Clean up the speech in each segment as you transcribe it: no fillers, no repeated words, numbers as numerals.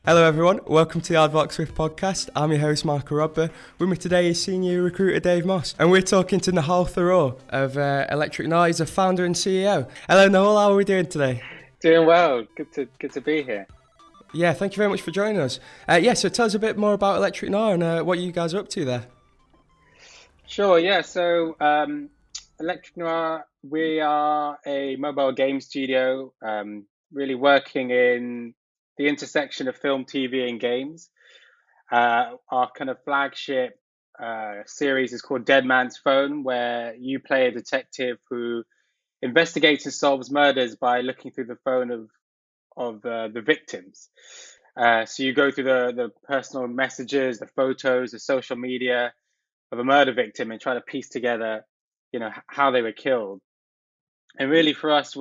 Hello everyone, welcome to the Aardvark Swift podcast. I'm your host Michael Rodber. With me today is senior recruiter Dave Moss, and we're talking to Nihal Tharoor of Electric Noir. He's a founder and CEO. Hello Nihal, how are we doing today? Doing well, good to be here. Yeah, thank you very much for joining us. So tell us a bit more about Electric Noir and what you guys are up to there. Sure, yeah, so Electric Noir, we are a mobile game studio, really working in the intersection of film, TV, and games. Our kind of flagship series is called Dead Man's Phone, where you play a detective who investigates and solves murders by looking through the phone of the victims. So you go through the personal messages, the photos, the social media of a murder victim and try to piece together, how they were killed. And really for us,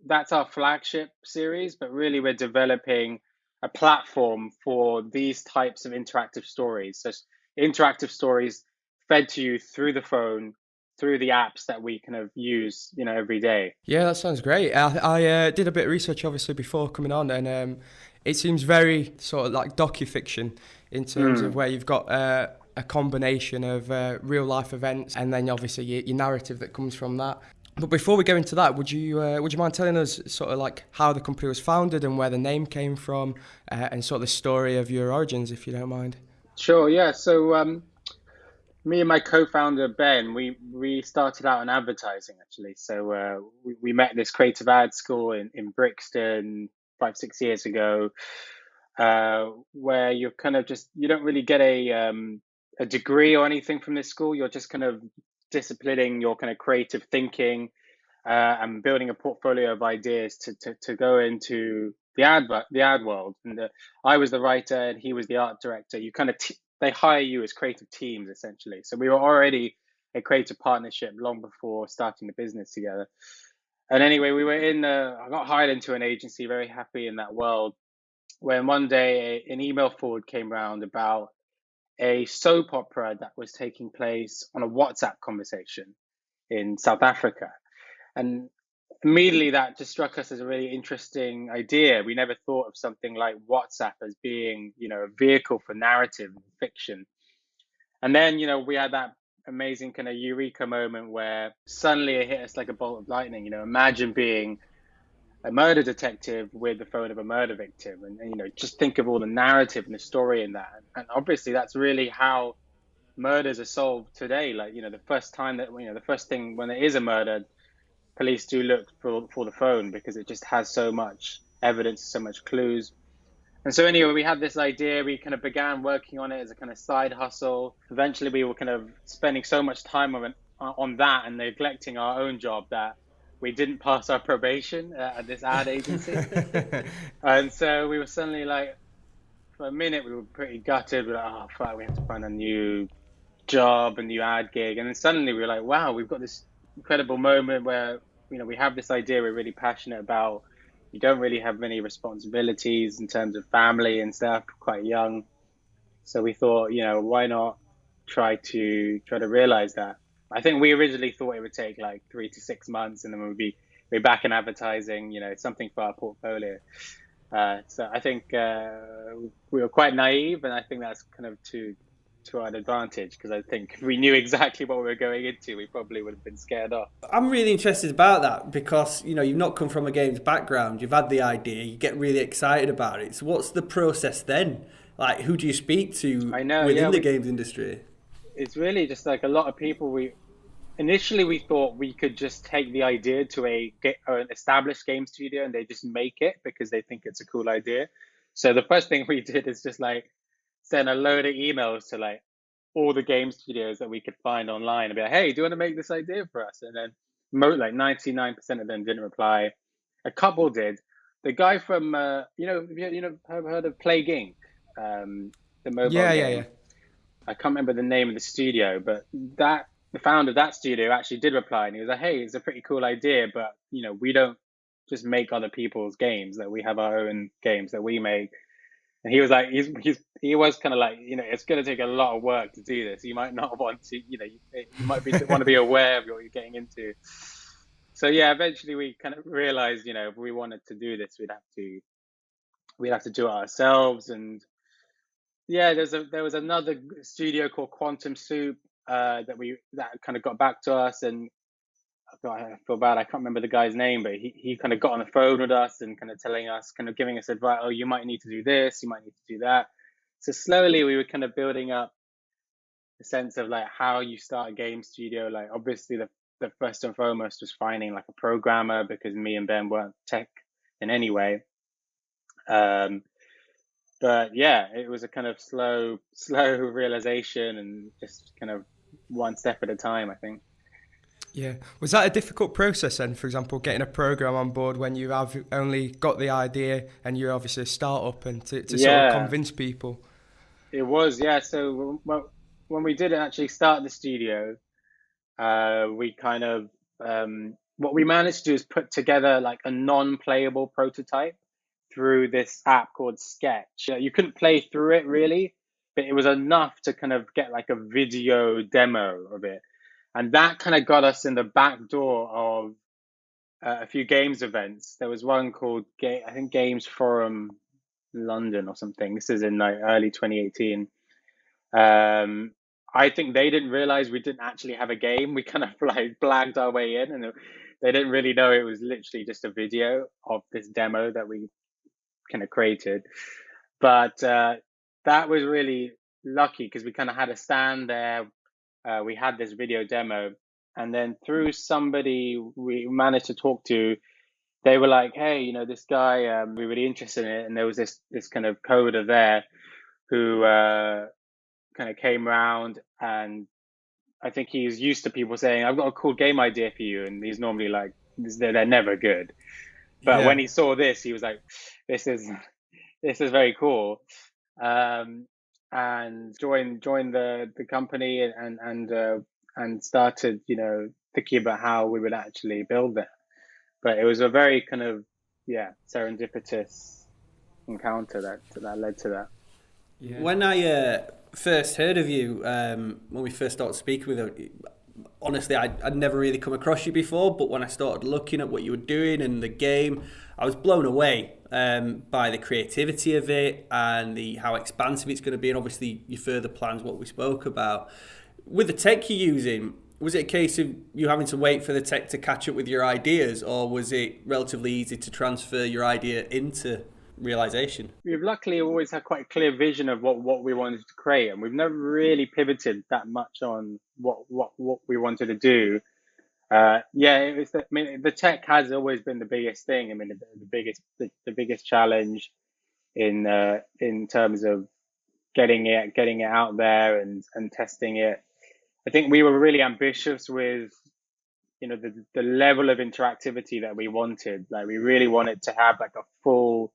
that's our flagship series, but really we're developing a platform for these types of interactive stories. So interactive stories fed to you through the phone, through the apps that we kind of use, every day. Yeah, that sounds great. I did a bit of research obviously before coming on, and it seems very sort of like docufiction in terms of where you've got a combination of real life events and then obviously your narrative that comes from that. But before we go into that, would you mind telling us sort of like how the company was founded and where the name came from, and sort of the story of your origins, if you don't mind? Sure, yeah. So me and my co-founder Ben, we started out in advertising actually. So we met this creative ad school in Brixton 5-6 years ago, where you're kind of you don't really get a degree or anything from this school. You're just kind of disciplining your kind of creative thinking and building a portfolio of ideas to go into the ad world. And I was the writer and he was the art director. You kind of they hire you as creative teams essentially. So we were already a creative partnership long before starting the business together. And anyway, we were I got hired into an agency, very happy in that world, when one day an email forward came around about a soap opera that was taking place on a WhatsApp conversation in South Africa. And immediately that just struck us as a really interesting idea. We never thought of something like WhatsApp as being, a vehicle for narrative and fiction. And then, we had that amazing kind of eureka moment where suddenly it hit us like a bolt of lightning. Imagine being a murder detective with the phone of a murder victim, and just think of all the narrative and the story in that. And obviously that's really how murders are solved today. Like, the first time that, the first thing when there is a murder, police do look for the phone because it just has so much evidence, so much clues. And so anyway, we had this idea, we kind of began working on it as a kind of side hustle. Eventually we were kind of spending so much time on that and neglecting our own job that we didn't pass our probation at this ad agency. And so we were suddenly like, for a minute, we were pretty gutted. We were like, oh, fuck, we have to find a new job, a new ad gig. And then suddenly we were like, wow, we've got this incredible moment where, we have this idea we're really passionate about. You don't really have many responsibilities in terms of family and stuff, quite young. So we thought, why not try to realize that? I think we originally thought it would take like 3 to 6 months and then we'd be back in advertising, something for our portfolio. So I think we were quite naive, and I think that's kind of to our advantage, because I think if we knew exactly what we were going into, we probably would have been scared off. I'm really interested about that because, you've not come from a games background. You've had the idea, you get really excited about it. So what's the process then? Like, who do you speak to within the games industry? It's really just like a lot of people. Initially we thought we could just take the idea to an established game studio and they just make it because they think it's a cool idea. So the first thing we did is just like send a load of emails to like all the game studios that we could find online and be like, hey, do you want to make this idea for us? And then like 99% of them didn't reply. A couple did. The guy from have heard of Plague Inc., the mobile game? Yeah. I can't remember the name of the studio, but the founder of that studio actually did reply, and he was like, hey, it's a pretty cool idea, but we don't just make other people's games, that we have our own games that we make. And he was like, he was kind of like, it's going to take a lot of work to do this. You might not want to, you might want to be aware of what you're getting into. So yeah, eventually we kind of realized, if we wanted to do this, we'd have to do it ourselves. And yeah, there was another studio called Quantum Soup that kind of got back to us, and I feel bad, I can't remember the guy's name, but he kind of got on the phone with us and kind of telling us, kind of giving us advice. Oh, you might need to do this, you might need to do that. So slowly we were kind of building up a sense of like how you start a game studio. Like obviously the first and foremost was finding like a programmer, because me and Ben weren't tech in any way. But yeah, it was a kind of slow realization, and just kind of one step at a time, I think. Yeah. Was that a difficult process then, for example, getting a program on board when you have only got the idea and you're obviously a startup, and to sort of convince people? It was, yeah. So when we did actually start the studio, we kind of, what we managed to do is put together like a non-playable prototype through this app called Sketch. You couldn't play through it really, but it was enough to kind of get like a video demo of it. And that kind of got us in the back door of a few games events. There was one called, I think, Games Forum London or something. This is in like early 2018. I think they didn't realize we didn't actually have a game. We kind of like blagged our way in, and they didn't really know it was literally just a video of this demo that we kind of created. But that was really lucky, because we kind of had a stand there. We had this video demo, and then through somebody we managed to talk to, they were like, hey, this guy, we're really interested in it. And there was this kind of coder there who kind of came around, and I think he's used to people saying, I've got a cool game idea for you. And he's normally like, they're never good. But when he saw this, he was like, this is very cool. And joined the company, and started, thinking about how we would actually build that. But it was a very kind of, serendipitous encounter that led to that. Yeah. When I first heard of you, when we first started speaking with you, honestly, I'd never really come across you before, but when I started looking at what you were doing and the game, I was blown away by the creativity of it and how expansive it's going to be, and obviously your further plans, what we spoke about. With the tech you're using, was it a case of you having to wait for the tech to catch up with your ideas, or was it relatively easy to transfer your idea into realization? We've luckily always had quite a clear vision of what we wanted to create, and we've never really pivoted that much on what we wanted to do. It was the tech has always been the biggest thing. I mean, the biggest challenge in terms of getting it out there and testing it. I think we were really ambitious with the level of interactivity that we wanted. Like, we really wanted to have like a full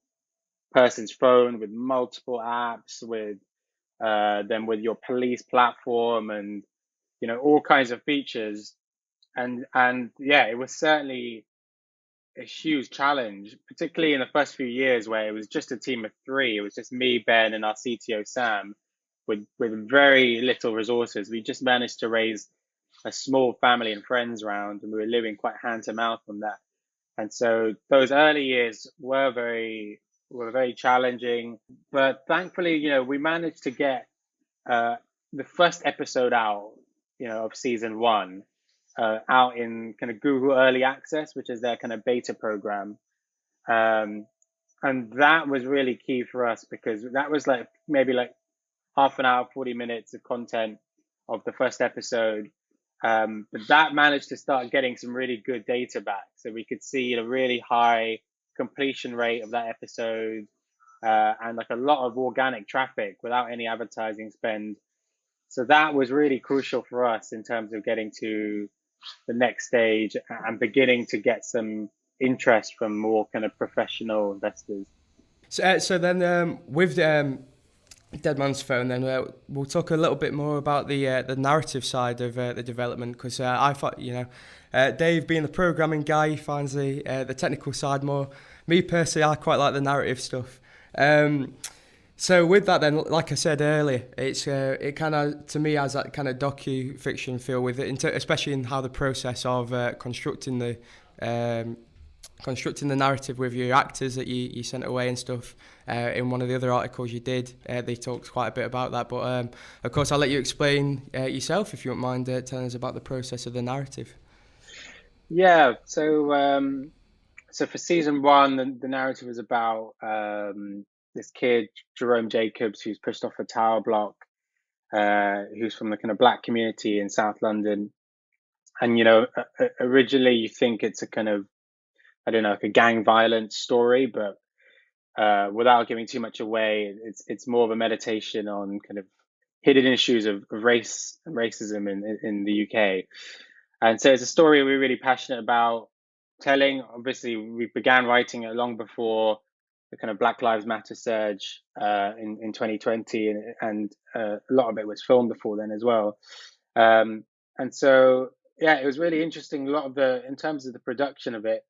person's phone with multiple apps, with then with your police platform, and all kinds of features. And it was certainly a huge challenge, particularly in the first few years where it was just a team of 3. It was just me, Ben, and our CTO Sam, with very little resources. We just managed to raise a small family and friends round, and we were living quite hand to mouth on that. And so those early years were very challenging, but thankfully, we managed to get the first episode out, of season 1, out in kind of Google Early Access, which is their kind of beta program. And that was really key for us, because that was like maybe like half an hour, 40 minutes of content of the first episode. But that managed to start getting some really good data back. So we could see a really high completion rate of that episode, and like a lot of organic traffic without any advertising spend. So that was really crucial for us in terms of getting to the next stage and beginning to get some interest from more kind of professional investors. So then with Dead Man's Phone, then we'll talk a little bit more about the narrative side of the development, because I thought, Dave, being the programming guy, he finds the technical side more. Me personally, I quite like the narrative stuff. So with that, then, like I said earlier, it kind of, to me, has that kind of docu-fiction feel with it, especially in how the process of constructing the constructing the narrative with your actors that you sent away and stuff. In one of the other articles you did, they talked quite a bit about that. But of course, I'll let you explain yourself if you don't mind telling us about the process of the narrative. Yeah, so for season one, the narrative was about this kid, Jerome Jacobs, who's pushed off a tower block, who's from the kind of black community in South London. And, originally you think it's a kind of, I don't know, like a gang violence story, but without giving too much away, it's more of a meditation on kind of hidden issues of race and racism in the UK. And so it's a story we're really passionate about telling. Obviously, we began writing it long before the kind of Black Lives Matter surge in 2020, and a lot of it was filmed before then as well. And so, yeah, it was really interesting. A lot of in terms of the production of it,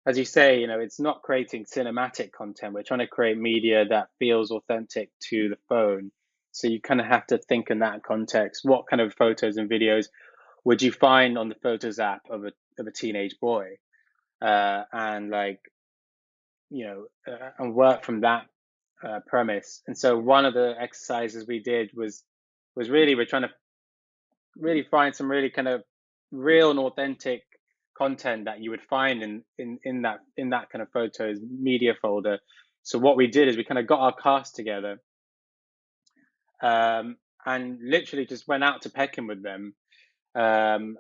as you say, it's not creating cinematic content. We're trying to create media that feels authentic to the phone. So you kind of have to think in that context. What kind of photos and videos would you find on the Photos app of a teenage boy, and and work from that premise. And so one of the exercises we did was really, we're trying to really find some really kind of real and authentic content that you would find in that kind of photos media folder. So what we did is we kind of got our cast together, and literally just went out to Peckham with them, and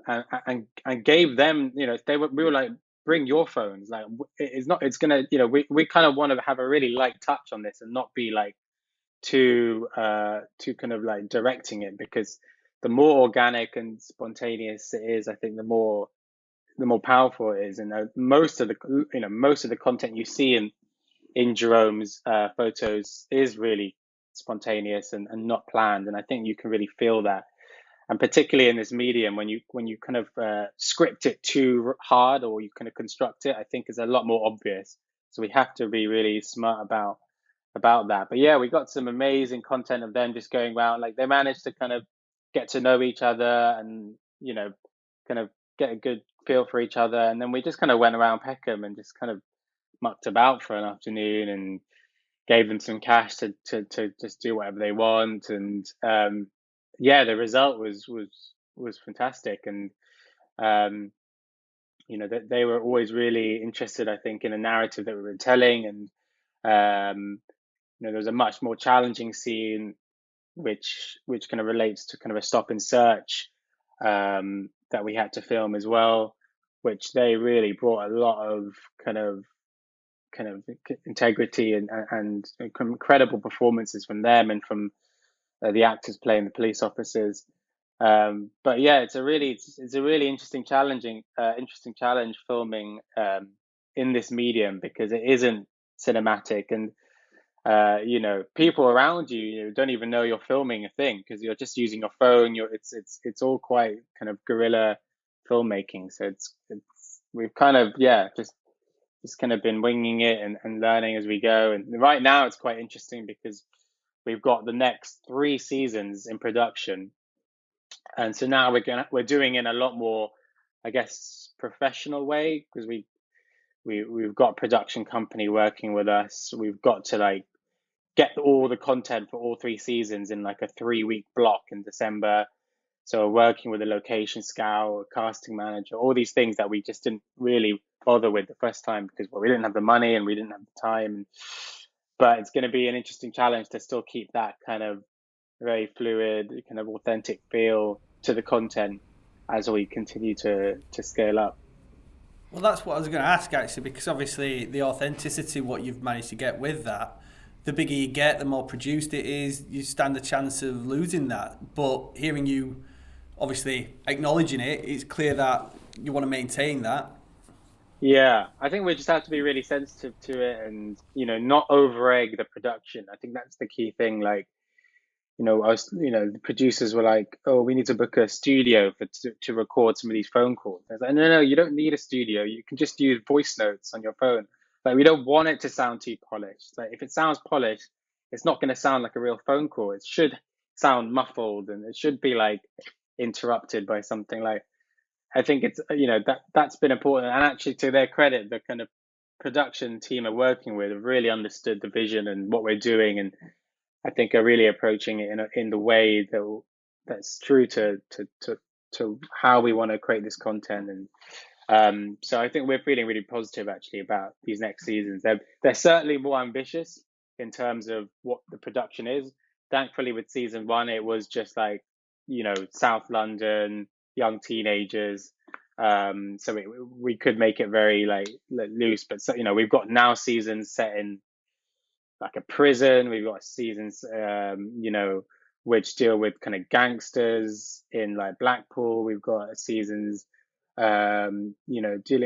gave them, we were like, bring your phones. Like, it's gonna, we kind of want to have a really light touch on this and not be like too kind of like directing it, because the more organic and spontaneous it is, I think the more powerful it is. And most of the content you see in Jerome's photos is really spontaneous and not planned, and I think you can really feel that. And particularly in this medium, when you kind of script it too hard, or you kind of construct it, I think is a lot more obvious. So we have to be really smart about that. But yeah, we got some amazing content of them just going around. Like, they managed to kind of get to know each other and, kind of get a good feel for each other. And then we just kind of went around Peckham and just kind of mucked about for an afternoon and gave them some cash to just do whatever they want. And yeah, the result was fantastic. And they were always really interested, I think, in a narrative that we were telling. And there was a much more challenging scene which kind of relates to kind of a stop and search that we had to film as well, which they really brought a lot of kind of integrity and incredible performances from them and from the actors playing the police officers. But yeah, it's a really interesting challenge filming in this medium, because it isn't cinematic, and people around you, don't even know you're filming a thing, because you're just using your phone. It's all quite kind of guerrilla filmmaking. So we've kind of just kind of been winging it and learning as we go. And right now it's quite interesting because we've got the next 3 seasons in production, and so now we're doing it in a lot more, I guess, professional way, because we've got a production company working with us. We've got to like get all the content for all 3 seasons in like a 3-week block in December. So we're working with a location scout, a casting manager, all these things that we just didn't really bother with the first time, because we didn't have the money and we didn't have the time. But it's going to be an interesting challenge to still keep that kind of very fluid, kind of authentic feel to the content as we continue to scale up. Well, that's what I was going to ask, actually, because obviously the authenticity, what you've managed to get with that, the bigger you get, the more produced it is, you stand a chance of losing that. But hearing you obviously acknowledging it, it's clear that you want to maintain that. Yeah, I think we just have to be really sensitive to it and, not over egg the production. I think that's the key thing. Like, the producers were like, "Oh, we need to book a studio to record some of these phone calls." I was like, "No, you don't need a studio. You can just use voice notes on your phone. Like, we don't want it to sound too polished. Like, if it sounds polished, it's not going to sound like a real phone call. It should sound muffled, and it should be like interrupted by something like." I think it's, that's been important. And actually, to their credit, the kind of production team are working with have really understood the vision and what we're doing, and I think are really approaching it in the way that's true to how we want to create this content. And so I think we're feeling really positive actually about these next seasons. They're certainly more ambitious in terms of what the production is. Thankfully, with season one, it was just like, South London, young teenagers. So we could make it very like loose, but so, we've got now seasons set in like a prison. We've got seasons, which deal with kind of gangsters in like Blackpool. We've got seasons, dealing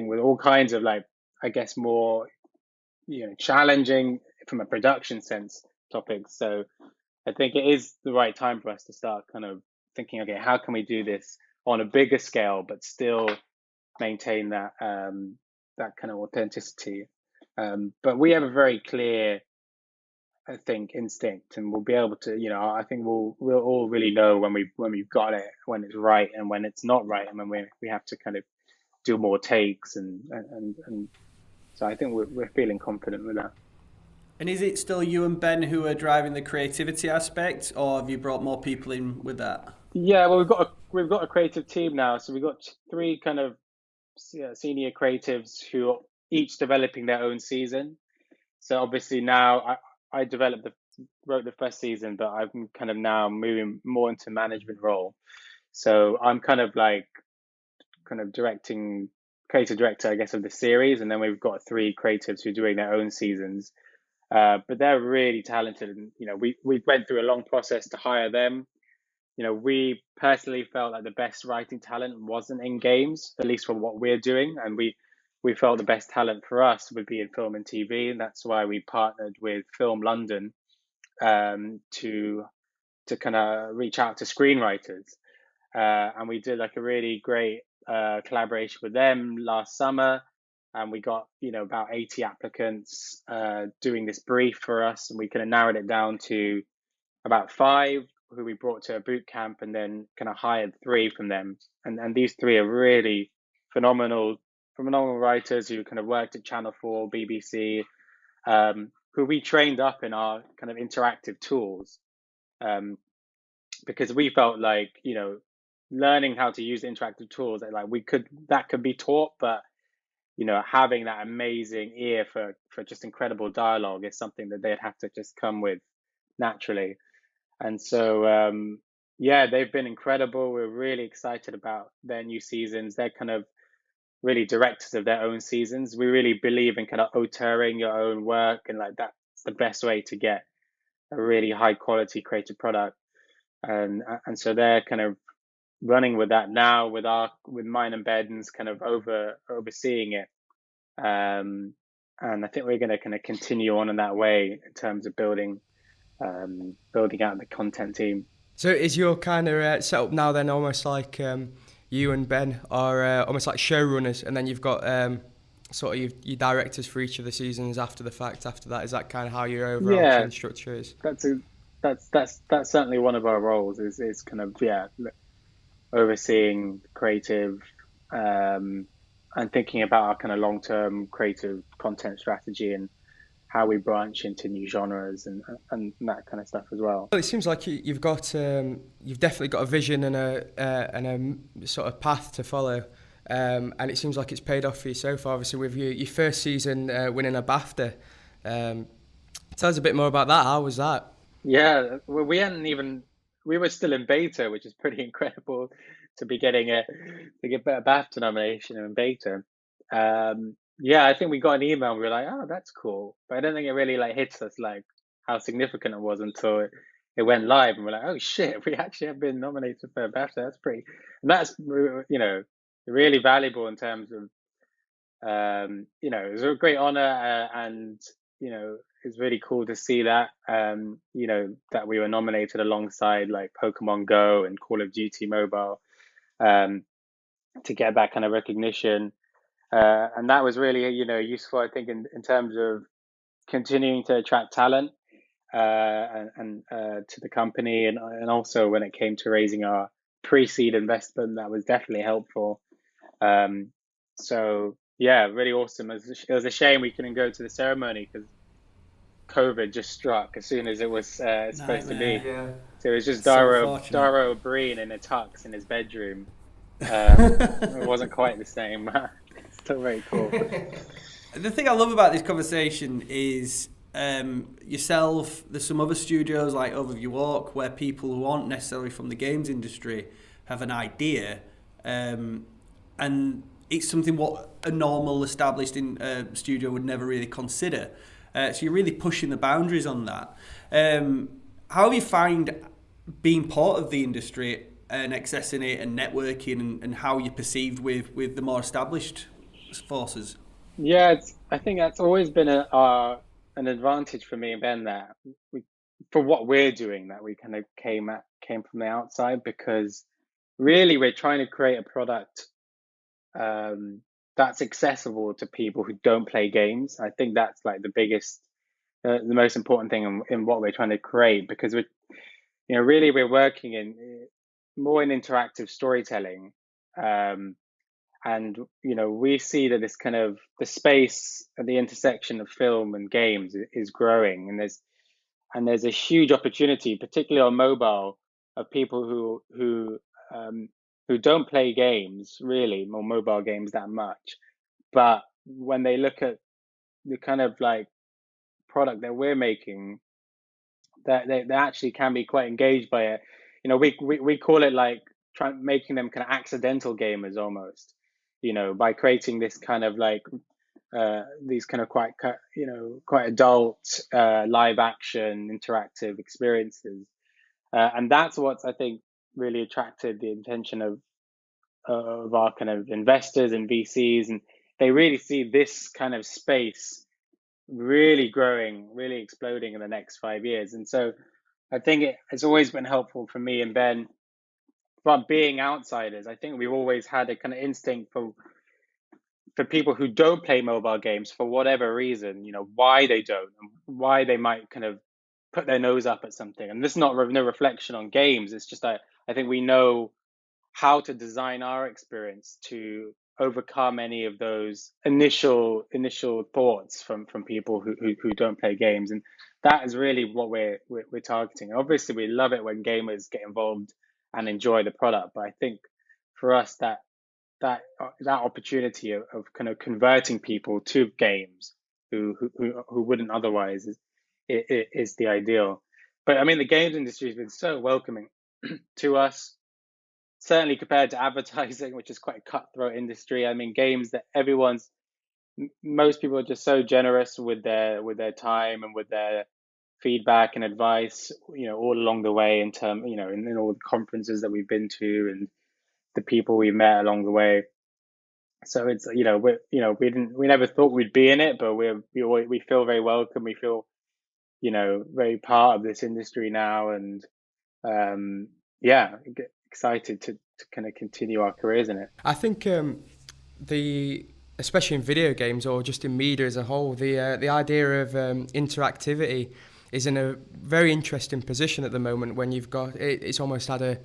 with all kinds of like, I guess, more, challenging from a production sense topics. So I think it is the right time for us to start kind of thinking, okay, how can we do this on a bigger scale, but still maintain that that kind of authenticity. But we have a very clear, I think, instinct, and we'll be able to, I think we'll all really know when we've got it, when it's right and when it's not right, and when we have to kind of do more takes, and so I think we're feeling confident with that. And is it still you and Ben who are driving the creativity aspect, or have you brought more people in with that? Yeah, well, we've got a creative team now, so we've got three kind of senior creatives who are each developing their own season. So obviously now I wrote the first season, but I'm kind of now moving more into management role. So I'm kind of directing, creative director, I guess, of the series, and then we've got three creatives who are doing their own seasons. But they're really talented, and we went through a long process to hire them. We personally felt like the best writing talent wasn't in games, at least for what we're doing, and we felt the best talent for us would be in film and TV, and that's why we partnered with Film London to kind of reach out to screenwriters, and we did like a really great collaboration with them last summer, and we got about 80 applicants doing this brief for us, and we kind of narrowed it down to about 5 who we brought to a boot camp, and then kind of hired 3 from them, and these 3 are really phenomenal writers who kind of worked at Channel 4, BBC, who we trained up in our kind of interactive tools, because we felt like learning how to use interactive tools, that could be taught, but having that amazing ear for just incredible dialogue is something that they'd have to just come with naturally. And so they've been incredible. We're really excited about their new seasons. They're kind of really directors of their own seasons. We really believe in kind of auteuring your own work, and like that's the best way to get a really high quality creative product. And so they're kind of running with that now, with mine and Ben's kind of overseeing it. And I think we're going to kind of continue on in that way in terms of building out the content team. So is your kind of setup now then almost like you and Ben are almost like showrunners, and then you've got sort of your directors for each of the seasons after the fact? After that, is that kind of how your overall structure is? That's certainly one of our roles, is kind of overseeing creative and thinking about our kind of long-term creative content strategy and how we branch into new genres and that kind of stuff as well. Well, it seems like you've definitely got a vision and a sort of path to follow, and it seems like it's paid off for you so far. Obviously, with your first season winning a BAFTA. Tell us a bit more about that. How was that? Yeah, well, we were still in beta, which is pretty incredible to be getting a BAFTA nomination in beta. I think we got an email and we were like, oh, that's cool. But I don't think it really hits us like how significant it was until it went live, and we're like, oh shit, we actually have been nominated for a BAFTA. That's really valuable in terms of it was a great honor, and it's really cool to see that that we were nominated alongside like Pokemon Go and Call of Duty Mobile, to get that kind of recognition. And that was really, useful, I think, in terms of continuing to attract talent and to the company, and also when it came to raising our pre-seed investment, that was definitely helpful. So yeah, really awesome. It was a shame we couldn't go to the ceremony because COVID just struck as soon as it was supposed to Nightmare. be. Yeah. So it was just So fortunate. Dara O'Brien in a tux in his bedroom. It wasn't quite the same. Still very cool. The thing I love about this conversation is yourself. There's some other studios like Overview Walk where people who aren't necessarily from the games industry have an idea, and it's something what a normal established studio would never really consider. So you're really pushing the boundaries on that. How have you found being part of the industry and accessing it and networking, and how you're perceived with the more established forces? Yeah, I think that's always been an advantage for me and Ben, that we, for what we're doing, that we kind of came from the outside, because really we're trying to create a product that's accessible to people who don't play games. I think that's like the most important thing in what we're trying to create, because really we're working in more in interactive storytelling. And we see that this kind of the space at the intersection of film and games is growing, and there's a huge opportunity, particularly on mobile, of people who don't play games really, or mobile games that much, but when they look at the kind of like product that we're making, that they actually can be quite engaged by it. We call it like making them kind of accidental gamers almost, by creating this kind of like these kind of quite adult live action interactive experiences, and that's what I think really attracted the attention of our kind of investors and VCs, and they really see this kind of space really growing, really exploding in the next 5 years. And so I think it's always been helpful for me and Ben, from being outsiders. I think we've always had a kind of instinct for people who don't play mobile games for whatever reason, why they don't, and why they might kind of put their nose up at something. And this is not no reflection on games. It's just that I think we know how to design our experience to overcome any of those initial thoughts from people who don't play games, and that is really what we're targeting. Obviously, we love it when gamers get involved and enjoy the product, but I think for us that opportunity of kind of converting people to games who wouldn't otherwise is the ideal. But I mean, the games industry has been so welcoming to us, certainly compared to advertising, which is quite a cutthroat industry. I mean, games that most people are just so generous with their time and with their feedback and advice, all along the way, in all the conferences that we've been to and the people we met along the way. So it's we never thought we'd be in it, but we feel very welcome. We feel very part of this industry now, and get excited to kind of continue our careers in it. I think especially in video games or just in media as a whole, the idea of interactivity is in a very interesting position at the moment, when you've got it's almost had a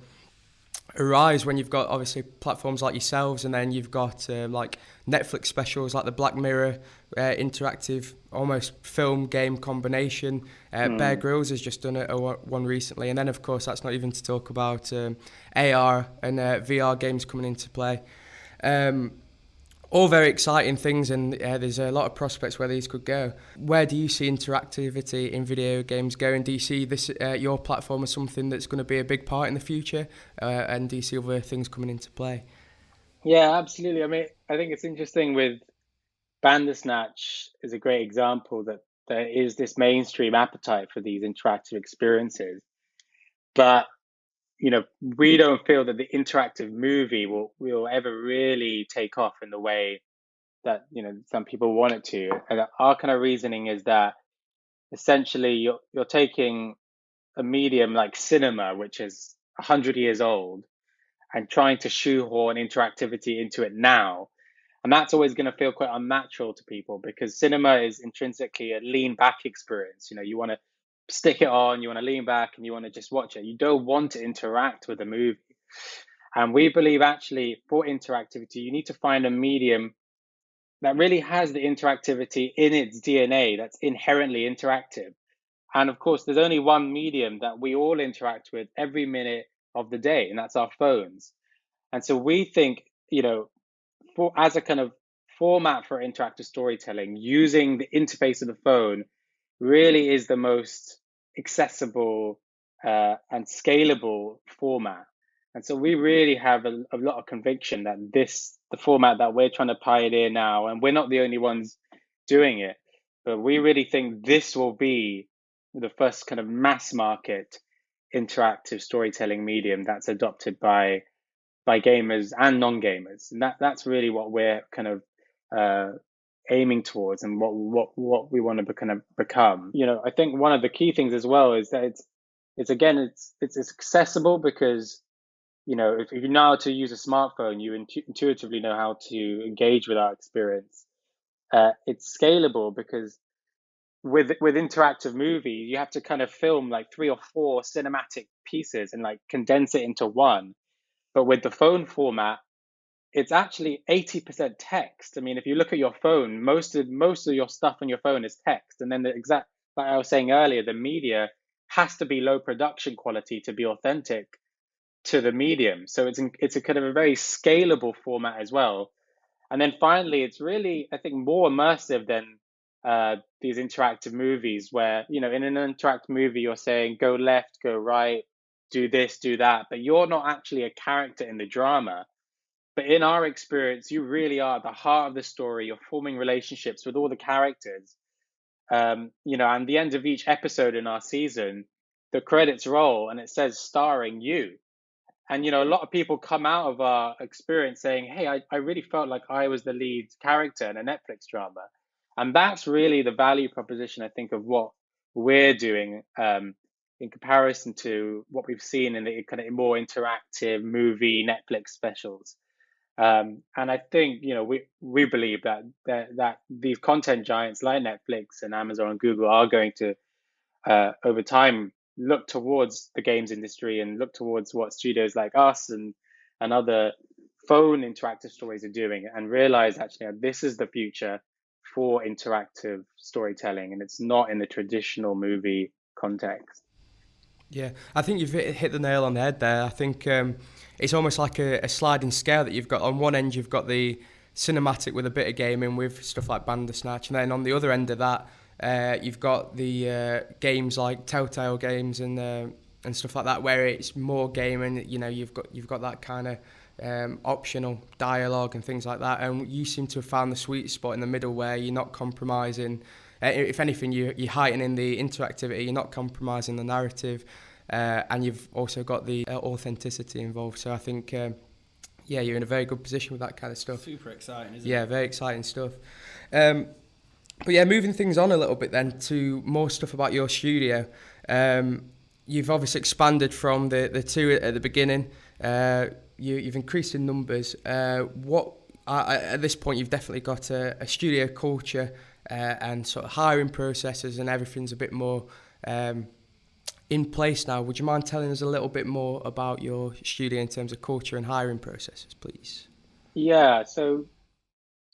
rise when you've got obviously platforms like yourselves, and then you've got like Netflix specials like the Black Mirror interactive almost film game combination. Bear Grylls has just done one recently, and then of course that's not even to talk about AR and VR games coming into play. All very exciting things, and there's a lot of prospects where these could go. Where do you see interactivity in video games going? Do you see this your platform as something that's going to be a big part in the future, and do you see other things coming into play? Yeah, absolutely. I mean, I think it's interesting with Bandersnatch is a great example that there is this mainstream appetite for these interactive experiences, but we don't feel that the interactive movie will ever really take off in the way that some people want it to. And our kind of reasoning is that essentially you're taking a medium like cinema, which is 100 years old, and trying to shoehorn interactivity into it now. And that's always going to feel quite unnatural to people, because cinema is intrinsically a lean back experience. You want to stick it on, you want to lean back, and you want to just watch it. You don't want to interact with the movie. And we believe actually for interactivity, you need to find a medium that really has the interactivity in its DNA, that's inherently interactive. And of course, there's only one medium that we all interact with every minute of the day, and that's our phones. And so we think, as a kind of format for interactive storytelling, using the interface of the phone really is the most accessible and scalable format. And so we really have a lot of conviction that the format that we're trying to pioneer now, and we're not the only ones doing it, but we really think this will be the first kind of mass market interactive storytelling medium that's adopted by gamers and non-gamers, and that's really what we're kind of aiming towards, and what we want to kind of become. I think one of the key things as well is that it's accessible, because if you know how to use a smartphone, you intuitively know how to engage with our experience. It's scalable because with interactive movie, you have to kind of film like 3 or 4 cinematic pieces and like condense it into one. But with the phone format, it's actually 80% text. I mean, if you look at your phone, most of your stuff on your phone is text. And then like I was saying earlier, the media has to be low production quality to be authentic to the medium. So it's a kind of a very scalable format as well. And then finally, it's really, I think, more immersive than these interactive movies where, in an interactive movie, you're saying, go left, go right, do this, do that, but you're not actually a character in the drama. But in our experience, you really are at the heart of the story. You're forming relationships with all the characters. And the end of each episode in our season, the credits roll and it says starring you. And, a lot of people come out of our experience saying, hey, I really felt like I was the lead character in a Netflix drama. And that's really the value proposition, I think, of what we're doing in comparison to what we've seen in the kind of more interactive movie Netflix specials. And I think, we believe that these content giants like Netflix and Amazon and Google are going to, over time, look towards the games industry and look towards what studios like us and other phone interactive stories are doing, and realize actually this is the future for interactive storytelling, and it's not in the traditional movie context. Yeah, I think you've hit the nail on the head there. I think it's almost like a sliding scale that you've got. On one end, you've got the cinematic with a bit of gaming with stuff like Bandersnatch, and then on the other end of that, you've got the games like Telltale games and stuff like that, where it's more gaming. You've got that kind of optional dialogue and things like that. And you seem to have found the sweet spot in the middle where you're not compromising. If anything, you're heightening the interactivity. You're not compromising the narrative, and you've also got the authenticity involved. So I think, you're in a very good position with that kind of stuff. Super exciting, isn't it? Yeah, very exciting stuff. But yeah, moving things on a little bit then to more stuff about your studio. You've obviously expanded from the 2 at the beginning. You've increased in numbers. At this point, you've definitely got a studio culture and sort of hiring processes and everything's a bit more in place now. Would you mind telling us a little bit more about your studio in terms of culture and hiring processes, please? Yeah, so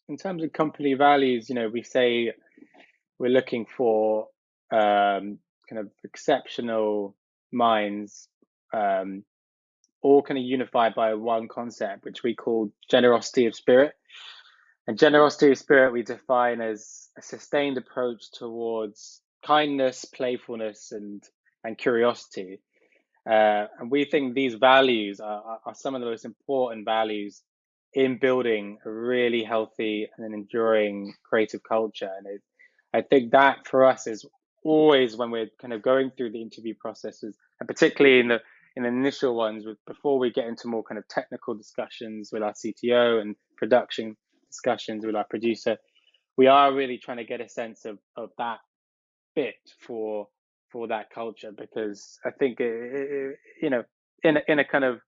in terms of company values, we say we're looking for kind of exceptional minds, all kind of unified by one concept, which we call generosity of spirit. And generosity of spirit we define as a sustained approach towards kindness, playfulness, and curiosity. And we think these values are some of the most important values in building a really healthy and an enduring creative culture. And I think that for us is always when we're kind of going through the interview processes, and particularly in the initial ones, before we get into more kind of technical discussions with our CTO and production discussions with our producer, we are really trying to get a sense of that fit for that culture, because I think in a kind of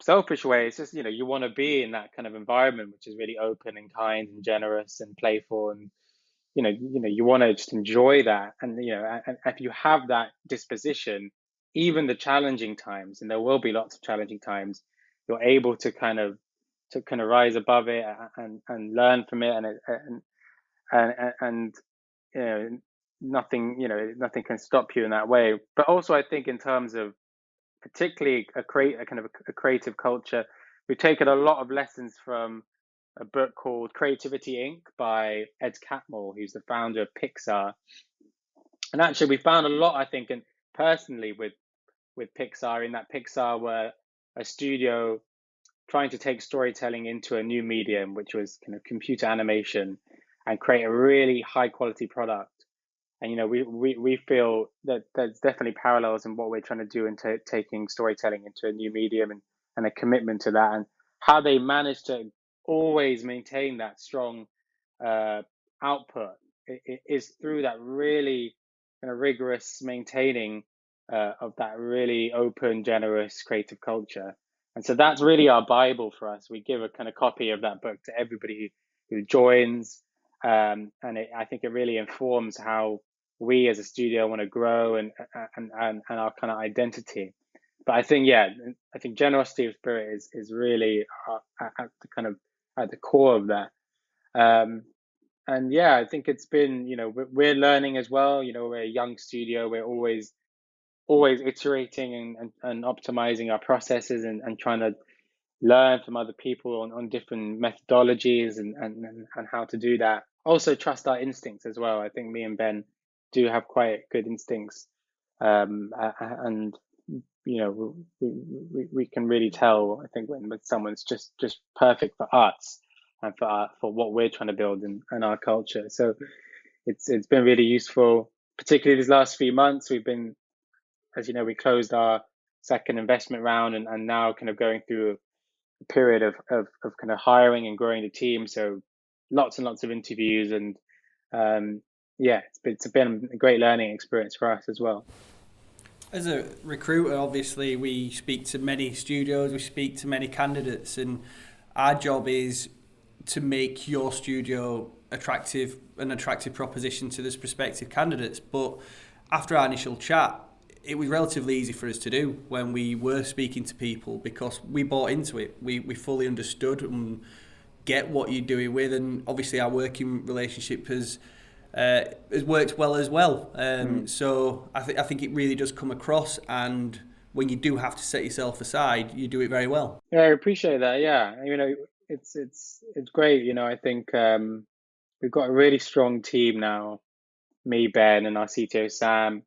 selfish way, it's just you want to be in that kind of environment which is really open and kind and generous and playful, and you want to just enjoy that, and and if you have that disposition, even the challenging times, and there will be lots of challenging times, you're able to kind of rise above it and learn from it, and you know, nothing can stop you in that way. But also, I think in terms of particularly a kind of a creative culture, we've taken a lot of lessons from a book called Creativity Inc. by Ed Catmull, who's the founder of Pixar. And actually, we found a lot, I think, and personally with Pixar, in that Pixar were a studio trying to take storytelling into a new medium, which was kind of computer animation, and create a really high quality product. And we feel that there's definitely parallels in what we're trying to do in taking storytelling into a new medium, and a commitment to that, and how they managed to always maintain that strong output is through that really kind of rigorous maintaining of that really open, generous, creative culture. And so that's really our Bible for us. We give a kind of copy of that book to everybody who joins, and I think it really informs how we as a studio want to grow, and our kind of identity. But I think generosity of spirit is really at the kind of at the core of that. And yeah, I think it's been, we're learning as well. We're a young studio. We're always iterating and optimizing our processes, and trying to learn from other people on different methodologies, and how to do that. Also trust our instincts as well. I think me and Ben do have quite good instincts, and we can really tell, I think, when someone's just perfect for us and for what we're trying to build in our culture. So it's been really useful, particularly these last few months. We've been, as you know, we closed our second investment round, and now kind of going through a period of kind of hiring and growing the team. So lots and lots of interviews, and it's been a great learning experience for us as well. As a recruiter, obviously, we speak to many studios, we speak to many candidates, and our job is to make your studio an attractive proposition to those prospective candidates. But after our initial chat, it was relatively easy for us to do when we were speaking to people, because we bought into it. We fully understood and get what you're doing with, and obviously our working relationship has worked well as well. So I think it really does come across, and when you do have to set yourself aside, you do it very well. Yeah, I appreciate that. Yeah, it's great. I think we've got a really strong team now. Me, Ben, and our CTO Sam.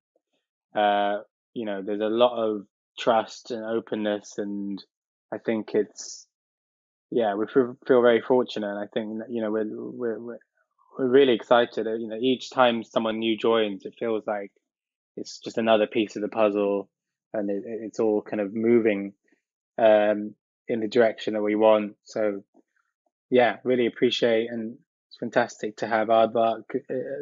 There's a lot of trust and openness, and I think we feel very fortunate. And I think we're really excited. Each time someone new joins, it feels like it's just another piece of the puzzle, and it's all kind of moving in the direction that we want. So yeah, really appreciate, and it's fantastic to have Aardvark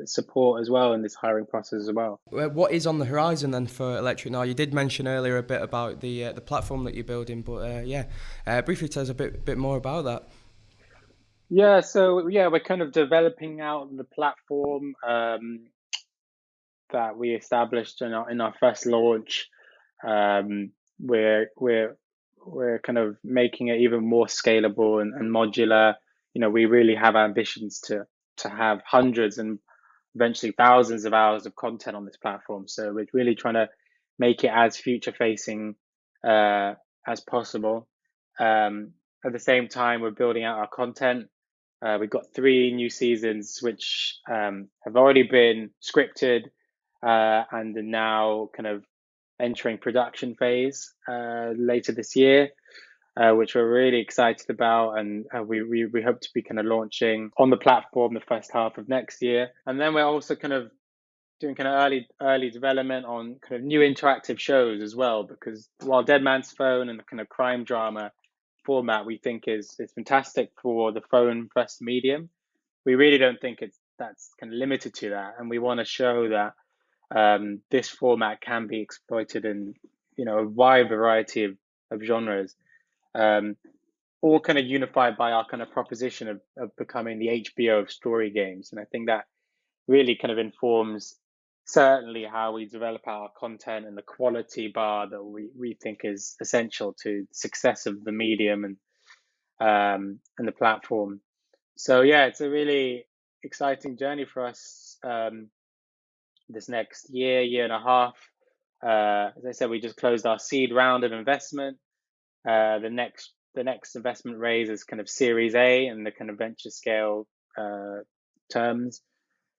support as well in this hiring process as well. What is on the horizon then for Electric Noir? You did mention earlier a bit about the platform that you're building, but briefly tell us a bit more about that. Yeah, so we're kind of developing out the platform that we established in our first launch. We're kind of making it even more scalable and modular. We really have ambitions to have hundreds and eventually thousands of hours of content on this platform. So we're really trying to make it as future facing as possible. At the same time, we're building out our content. We've got 3 new seasons which have already been scripted and are now kind of entering production phase later this year, which we're really excited about, and we hope to be kind of launching on the platform the first half of next year. And then we're also kind of doing kind of early development on kind of new interactive shows as well, because while Dead Man's Phone and the kind of crime drama format we think is fantastic for the phone first medium, we really don't think that's kind of limited to that, and we want to show that this format can be exploited in a wide variety of genres, all kind of unified by our kind of proposition of becoming the HBO of story games. And I think that really kind of informs certainly how we develop our content and the quality bar that we think is essential to the success of the medium and the platform. So yeah, it's a really exciting journey for us this next year and a half. As I said, we just closed our seed round of investment. The next investment raise is kind of Series A in the kind of venture scale terms.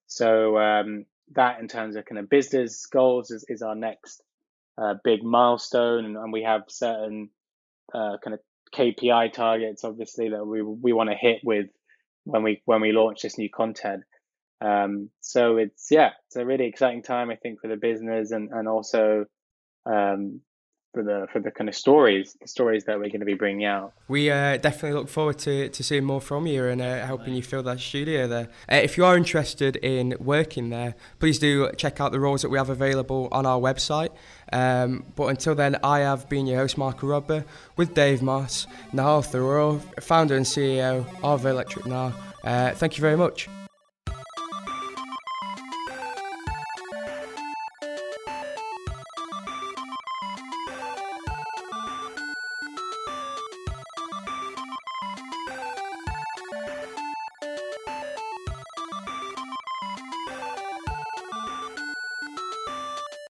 So that in terms of kind of business goals is our next big milestone, and we have certain kind of KPI targets, obviously, that we want to hit with when we launch this new content. So it's a really exciting time, I think, for the business and also for the kind of stories that we're going to be bringing out. We definitely look forward to seeing more from you and helping you fill that studio there. If you are interested in working there, please do check out the roles that we have available on our website. But until then, I have been your host, Mark Rodber, with Dave Moss, Nihal Tharoor, founder and CEO of Electric Noir. Thank you very much.